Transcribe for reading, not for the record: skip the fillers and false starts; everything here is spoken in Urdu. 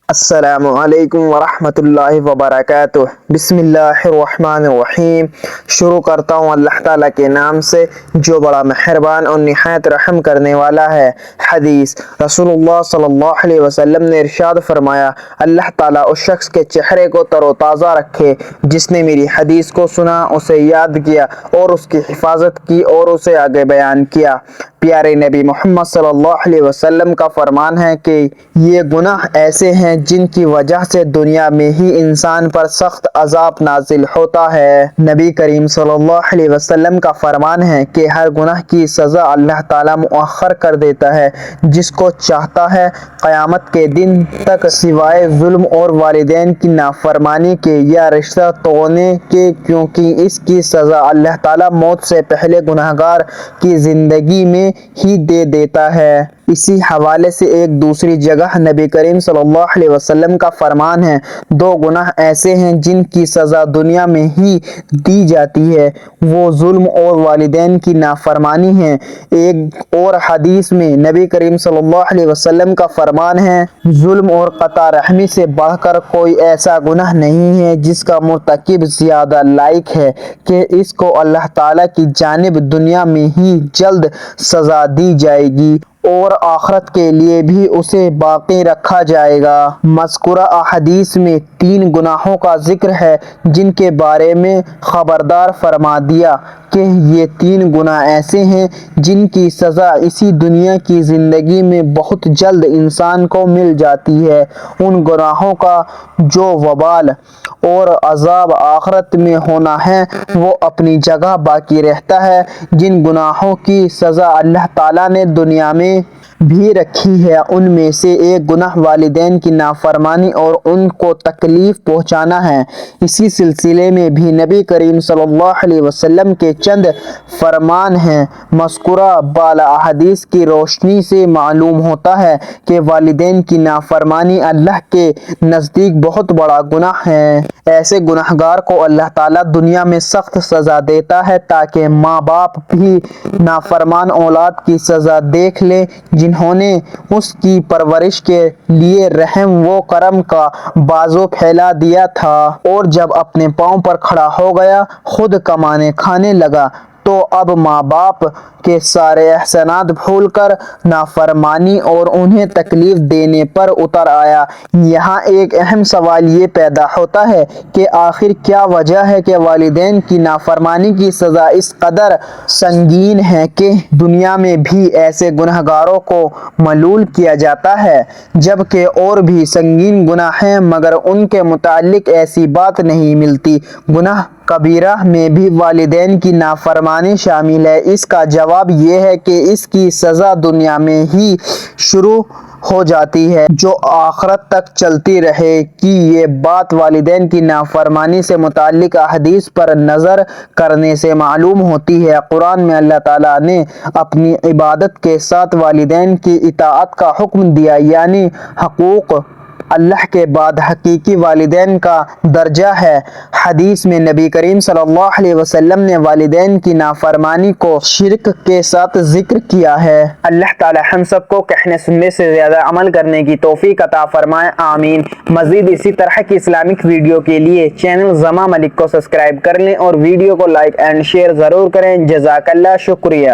السلام علیکم ورحمۃ اللہ وبرکاتہ۔ بسم اللہ الرحمن الرحیم۔ شروع کرتا ہوں اللہ تعالیٰ کے نام سے جو بڑا مہربان اور نہایت رحم کرنے والا ہے۔ حدیث رسول اللہ صلی اللہ علیہ وسلم نے ارشاد فرمایا، اللہ تعالیٰ اس شخص کے چہرے کو تر و تازہ رکھے جس نے میری حدیث کو سنا، اسے یاد کیا اور اس کی حفاظت کی اور اسے آگے بیان کیا۔ پیارے نبی محمد صلی اللہ علیہ وسلم کا فرمان ہے کہ یہ گناہ ایسے ہیں جن کی وجہ سے دنیا میں ہی انسان پر سخت عذاب نازل ہوتا ہے۔ نبی کریم صلی اللہ علیہ وسلم کا فرمان ہے کہ ہر گناہ کی سزا اللہ تعالیٰ مؤخر کر دیتا ہے جس کو چاہتا ہے، قیامت کے دن تک، سوائے ظلم اور والدین کی نافرمانی کے یا رشتہ توڑنے کے، کیونکہ اس کی سزا اللہ تعالیٰ موت سے پہلے گنہگار کی زندگی میں ہی دے دیتا ہے۔ اسی حوالے سے ایک دوسری جگہ نبی کریم صلی اللہ علیہ وسلم کا فرمان ہے، دو گناہ ایسے ہیں جن کی سزا دنیا میں ہی دی جاتی ہے، وہ ظلم اور والدین کی نافرمانی ہے۔ ایک اور حدیث میں نبی کریم صلی اللہ علیہ وسلم کا فرمان ہے، ظلم اور قطع رحمی سے بڑھ کر کوئی ایسا گناہ نہیں ہے جس کا مرتکب زیادہ لائق ہے کہ اس کو اللہ تعالیٰ کی جانب دنیا میں ہی جلد سزا دی جائے گی اور آخرت کے لیے بھی اسے باقی رکھا جائے گا۔ مذکورہ احادیث میں 3 گناہوں کا ذکر ہے جن کے بارے میں خبردار فرما دیا کہ یہ 3 گناہ ایسے ہیں جن کی سزا اسی دنیا کی زندگی میں بہت جلد انسان کو مل جاتی ہے۔ ان گناہوں کا جو وبال اور عذاب آخرت میں ہونا ہے وہ اپنی جگہ باقی رہتا ہے۔ جن گناہوں کی سزا اللہ تعالیٰ نے دنیا میں بھی رکھی ہے ان میں سے ایک گناہ والدین کی نافرمانی اور ان کو تکلیف پہنچانا ہے۔ اسی سلسلے میں بھی نبی کریم صلی اللہ علیہ وسلم کے چند فرمان ہیں۔ مذکورہ بالا احادیث کی روشنی سے معلوم ہوتا ہے کہ والدین کی نافرمانی اللہ کے نزدیک بہت بڑا گناہ ہے۔ ایسے گنہگار کو اللہ تعالیٰ دنیا میں سخت سزا دیتا ہے تاکہ ماں باپ بھی نافرمان اولاد کی سزا دیکھ لیں جنہوں نے اس کی پرورش کے لیے رحم و کرم کا بازو پھیلا دیا تھا اور جب اپنے پاؤں پر کھڑا ہو گیا، خود کمانے کھانے لگا تو اب ماں باپ کے سارے احسانات بھول کر نافرمانی اور انہیں تکلیف دینے پر اتر آیا۔ یہاں ایک اہم سوال یہ پیدا ہوتا ہے کہ آخر کیا وجہ ہے کہ والدین کی نافرمانی کی سزا اس قدر سنگین ہے کہ دنیا میں بھی ایسے گنہگاروں کو ملول کیا جاتا ہے جبکہ اور بھی سنگین گناہ ہیں مگر ان کے متعلق ایسی بات نہیں ملتی۔ گناہ کبیرہ میں بھی والدین کی نافرمانی شامل ہے۔ اس کا جواب یہ ہے کہ اس کی سزا دنیا میں ہی شروع ہو جاتی ہے جو آخرت تک چلتی رہے گی۔ یہ بات والدین کی نافرمانی سے متعلق احادیث پر نظر کرنے سے معلوم ہوتی ہے۔ قرآن میں اللہ تعالیٰ نے اپنی عبادت کے ساتھ والدین کی اطاعت کا حکم دیا، یعنی حقوق اللہ کے بعد حقیقی والدین کا درجہ ہے۔ حدیث میں نبی کریم صلی اللہ علیہ وسلم نے والدین کی نافرمانی کو شرک کے ساتھ ذکر کیا ہے۔ اللہ تعالی ہم سب کو کہنے سننے سے زیادہ عمل کرنے کی توفیق عطا فرمائے، آمین۔ مزید اسی طرح کی اسلامک ویڈیو کے لیے چینل زما ملک کو سبسکرائب کر لیں اور ویڈیو کو لائک اینڈ شیئر ضرور کریں۔ جزاک اللہ، شکریہ۔